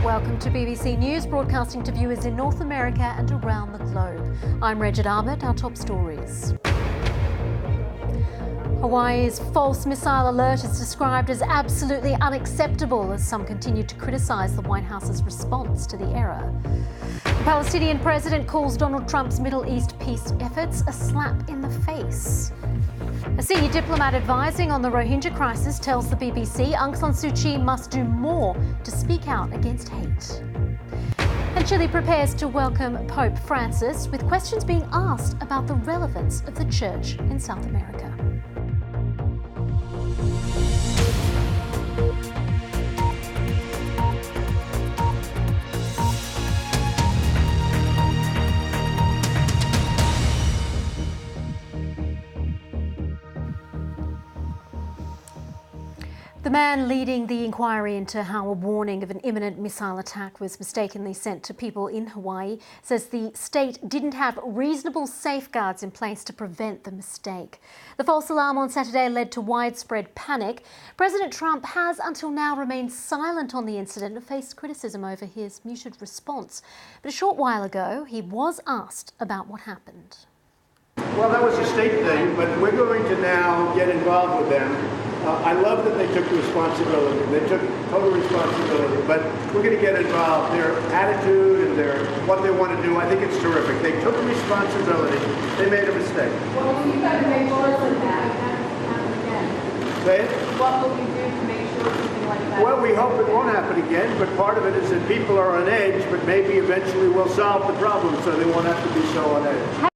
Welcome to BBC News, broadcasting to viewers in North America and around the globe. I'm Regid Ahmed. Our top stories. Hawaii's false missile alert is described as absolutely unacceptable as some continue to criticise the White House's response to the error. The Palestinian president calls Donald Trump's Middle East peace efforts a slap in the face. A senior diplomat advising on the Rohingya crisis tells the BBC Aung San Suu Kyi must do more to speak out against hate. And Chile prepares to welcome Pope Francis, with questions being asked about the relevance of the Church in South America. The man leading the inquiry into how a warning of an imminent missile attack was mistakenly sent to people in Hawaii says the state didn't have reasonable safeguards in place to prevent the mistake. The false alarm on Saturday led to widespread panic. President Trump has until now remained silent on the incident and faced criticism over his muted response. But a short while ago, he was asked about what happened. Well, that was a state thing, but we're going to now get involved with them. I love that they took responsibility. They took total responsibility, but we're going to get involved. Their attitude and what they want to do, I think it's terrific. They took responsibility. They made a mistake. What will you do to make sure that happen again? Say it? What will you do to make sure something like that? Well, we hope it won't happen again, but part of it is that people are on edge, but maybe eventually we'll solve the problem so they won't have to be so on edge.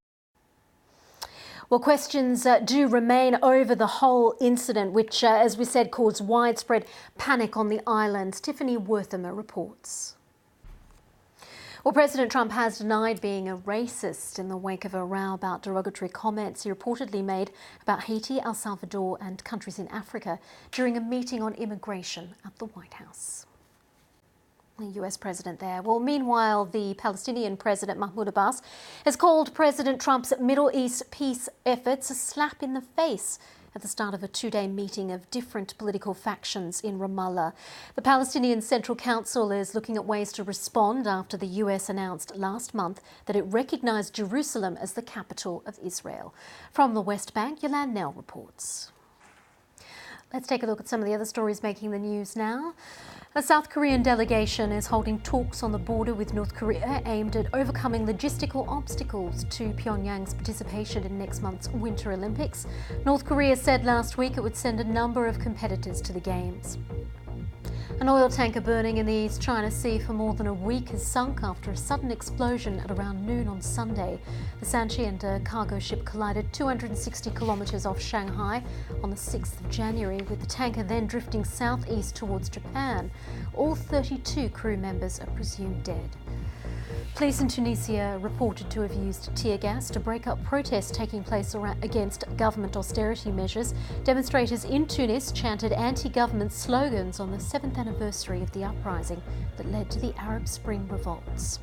Well, questions do remain over the whole incident, which, as we said, caused widespread panic on the island. Tiffany Werthimer reports. Well, President Trump has denied being a racist in the wake of a row about derogatory comments he reportedly made about Haiti, El Salvador and countries in Africa during a meeting on immigration at the White House. The US president there. Well, meanwhile, the Palestinian president Mahmoud Abbas has called President Trump's Middle East peace efforts a slap in the face at the start of a two-day meeting of different political factions in Ramallah. The Palestinian Central Council is looking at ways to respond after the US announced last month that it recognised Jerusalem as the capital of Israel. From the West Bank, Yolande Nell reports. Let's take a look at some of the other stories making the news now. A South Korean delegation is holding talks on the border with North Korea aimed at overcoming logistical obstacles to Pyongyang's participation in next month's Winter Olympics. North Korea said last week it would send a number of competitors to the Games. An oil tanker burning in the East China Sea for more than a week has sunk after a sudden explosion at around noon on Sunday. The Sanchi and a cargo ship collided 260 kilometres off Shanghai on the 6th of January, with the tanker then drifting southeast towards Japan. All 32 crew members are presumed dead. Police in Tunisia reported to have used tear gas to break up protests taking place against government austerity measures. Demonstrators in Tunis chanted anti-government slogans on the 7th anniversary of the uprising that led to the Arab Spring revolts.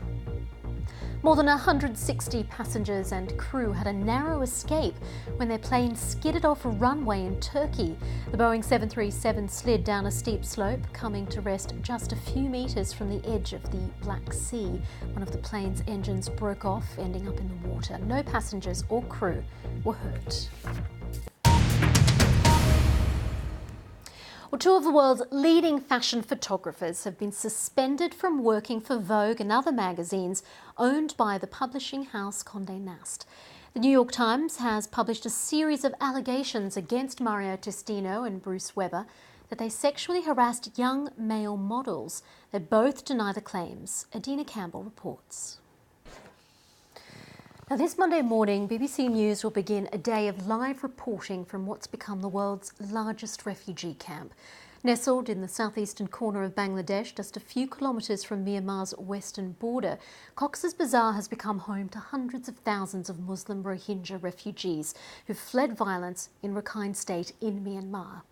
More than 160 passengers and crew had a narrow escape when their plane skidded off a runway in Turkey. The Boeing 737 slid down a steep slope, coming to rest just a few metres from the edge of the Black Sea. One of the plane's engines broke off, ending up in the water. No passengers or crew were hurt. Well, two of the world's leading fashion photographers have been suspended from working for Vogue and other magazines owned by the publishing house Condé Nast. The New York Times has published a series of allegations against Mario Testino and Bruce Weber that they sexually harassed young male models. They both deny the claims. Adina Campbell reports. Now, this Monday morning, BBC News will begin a day of live reporting from what's become the world's largest refugee camp. Nestled in the southeastern corner of Bangladesh, just a few kilometres from Myanmar's western border, Cox's Bazar has become home to hundreds of thousands of Muslim Rohingya refugees who've fled violence in Rakhine State in Myanmar.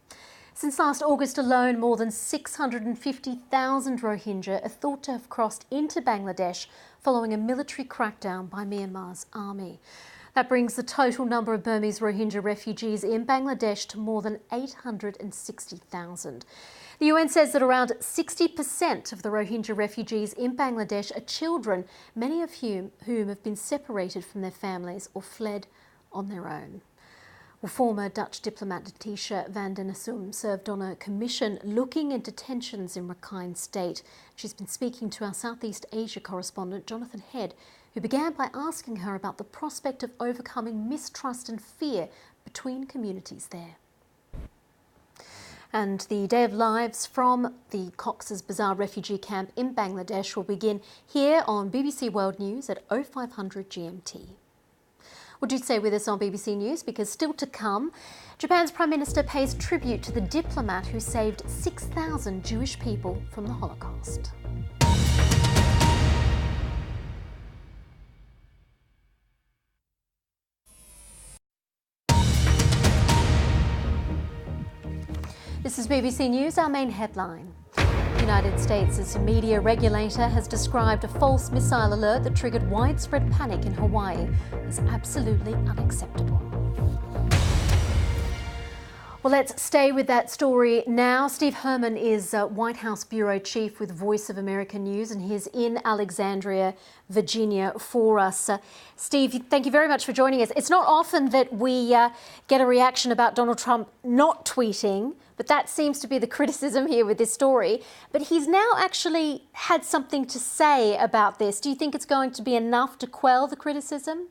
Since last August alone, more than 650,000 Rohingya are thought to have crossed into Bangladesh following a military crackdown by Myanmar's army. That brings the total number of Burmese Rohingya refugees in Bangladesh to more than 860,000. The UN says that around 60% of the Rohingya refugees in Bangladesh are children, many of whom have been separated from their families or fled on their own. Well, former Dutch diplomat Letitia van den Assum served on a commission looking into tensions in Rakhine State. She's been speaking to our Southeast Asia correspondent Jonathan Head, who began by asking her about the prospect of overcoming mistrust and fear between communities there. And the Day of Lives from the Cox's Bazar refugee camp in Bangladesh will begin here on BBC World News at 0500 GMT. Well, do stay with us on BBC News because still to come, Japan's Prime Minister pays tribute to the diplomat who saved 6,000 Jewish people from the Holocaust. This is BBC News, our main headline. The United States' media regulator has described a false missile alert that triggered widespread panic in Hawaii as absolutely unacceptable. Well, let's stay with that story now. Steve Herman is White House bureau chief with Voice of America News, and he's in Alexandria, Virginia for us. Steve, thank you very much for joining us. It's not often that we get a reaction about Donald Trump not tweeting, but that seems to be the criticism here with this story. But he's now actually had something to say about this. Do you think it's going to be enough to quell the criticism?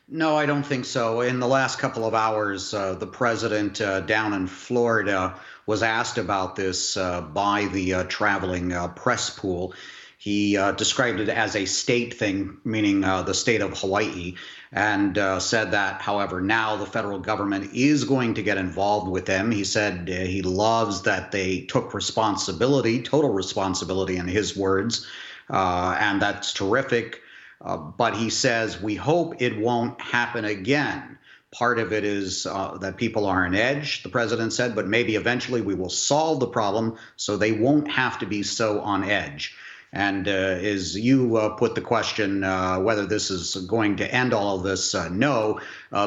No, I don't think so. In the last couple of hours, the president down in Florida was asked about this by the traveling press pool. He described it as a state thing, meaning the state of Hawaii, and said that, however, now the federal government is going to get involved with them. He said he loves that they took responsibility, total responsibility in his words, and that's terrific. But he says, we hope it won't happen again. Part of it is that people are on edge, the president said, but maybe eventually we will solve the problem so they won't have to be so on edge. And as you put the question whether this is going to end all of this, no,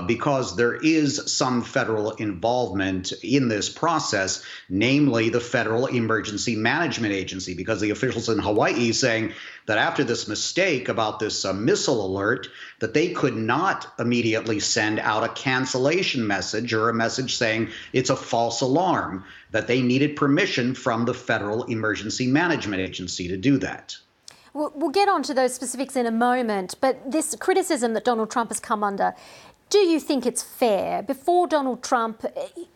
because there is some federal involvement in this process, namely the Federal Emergency Management Agency, because the officials in Hawaii saying that after this mistake about this missile alert, that they could not immediately send out a cancellation message or a message saying it's a false alarm, that they needed permission from the Federal Emergency Management Agency to do that. We'll get on to those specifics in a moment, but this criticism that Donald Trump has come under, do you think it's fair? Before Donald Trump,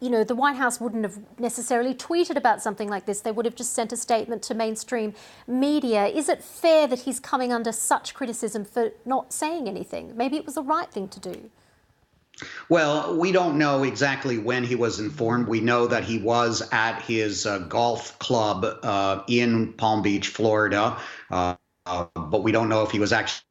the White House wouldn't have necessarily tweeted about something like this. They would have just sent a statement to mainstream media. Is it fair that he's coming under such criticism for not saying anything? Maybe it was the right thing to do. Well, we don't know exactly when he was informed. We know that he was at his golf club in Palm Beach, Florida, but we don't know if he was actually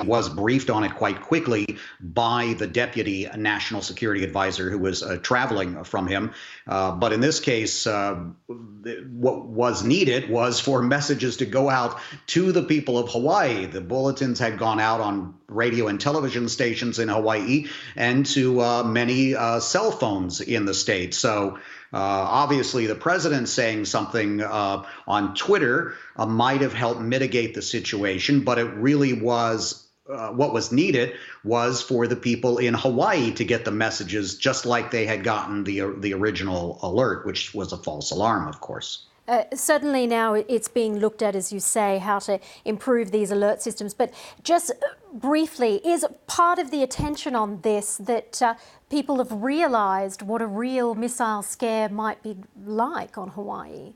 was briefed on it quite quickly by the deputy national security advisor who was traveling from him. But in this case, what was needed was for messages to go out to the people of Hawaii. The bulletins had gone out on radio and television stations in Hawaii and to many cell phones in the state. So obviously, the president saying something on Twitter might have helped mitigate the situation, but it really was what was needed was for the people in Hawaii to get the messages just like they had gotten the original alert, which was a false alarm, of course. Certainly now it's being looked at, as you say, how to improve these alert systems. But just briefly, is part of the attention on this that people have realised what a real missile scare might be like on Hawaii?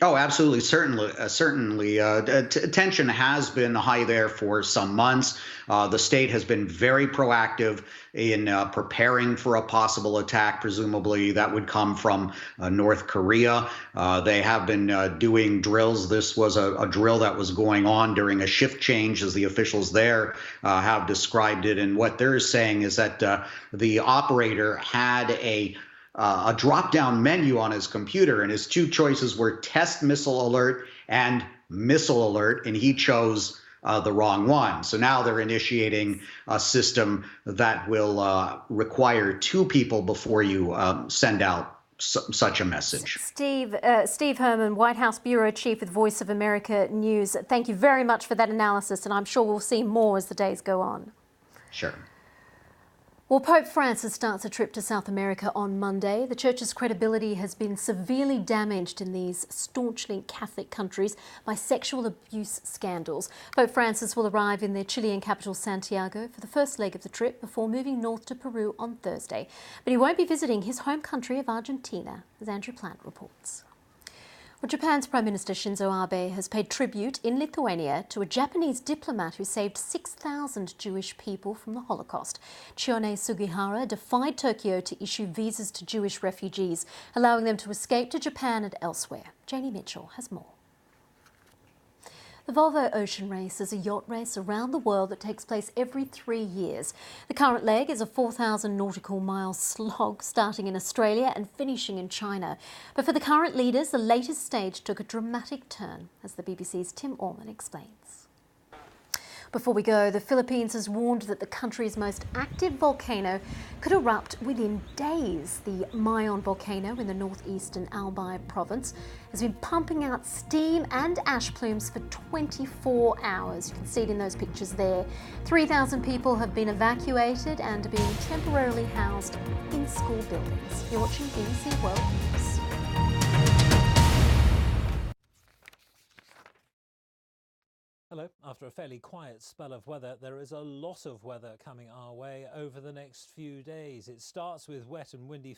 Oh, absolutely. Certainly. Tension has been high there for some months. The state has been very proactive in preparing for a possible attack. Presumably that would come from North Korea. They have been doing drills. This was a drill that was going on during a shift change, as the officials there have described it. And what they're saying is that the operator had a drop-down menu on his computer, and his two choices were test missile alert and missile alert, and he chose the wrong one. So now they're initiating a system that will require two people before you send out such a message. Steve Herman, White House Bureau Chief with Voice of America News. Thank you very much for that analysis, and I'm sure we'll see more as the days go on. Sure. Well, Pope Francis starts a trip to South America on Monday. The Church's credibility has been severely damaged in these staunchly Catholic countries by sexual abuse scandals. Pope Francis will arrive in the Chilean capital Santiago for the first leg of the trip before moving north to Peru on Thursday. But he won't be visiting his home country of Argentina, as Andrew Plant reports. Well, Japan's Prime Minister Shinzo Abe has paid tribute in Lithuania to a Japanese diplomat who saved 6,000 Jewish people from the Holocaust. Chione Sugihara defied Tokyo to issue visas to Jewish refugees, allowing them to escape to Japan and elsewhere. Janie Mitchell has more. The Volvo Ocean Race is a yacht race around the world that takes place every 3 years. The current leg is a 4,000 nautical mile slog starting in Australia and finishing in China. But for the current leaders, the latest stage took a dramatic turn, as the BBC's Tim Orman explains. Before we go, the Philippines has warned that the country's most active volcano could erupt within days. The Mayon volcano in the northeastern Albay province has been pumping out steam and ash plumes for 24 hours. You can see it in those pictures there. 3,000 people have been evacuated and are being temporarily housed in school buildings. You're watching BBC World News. Hello. After a fairly quiet spell of weather, there is a lot of weather coming our way over the next few days. It starts with wet and windy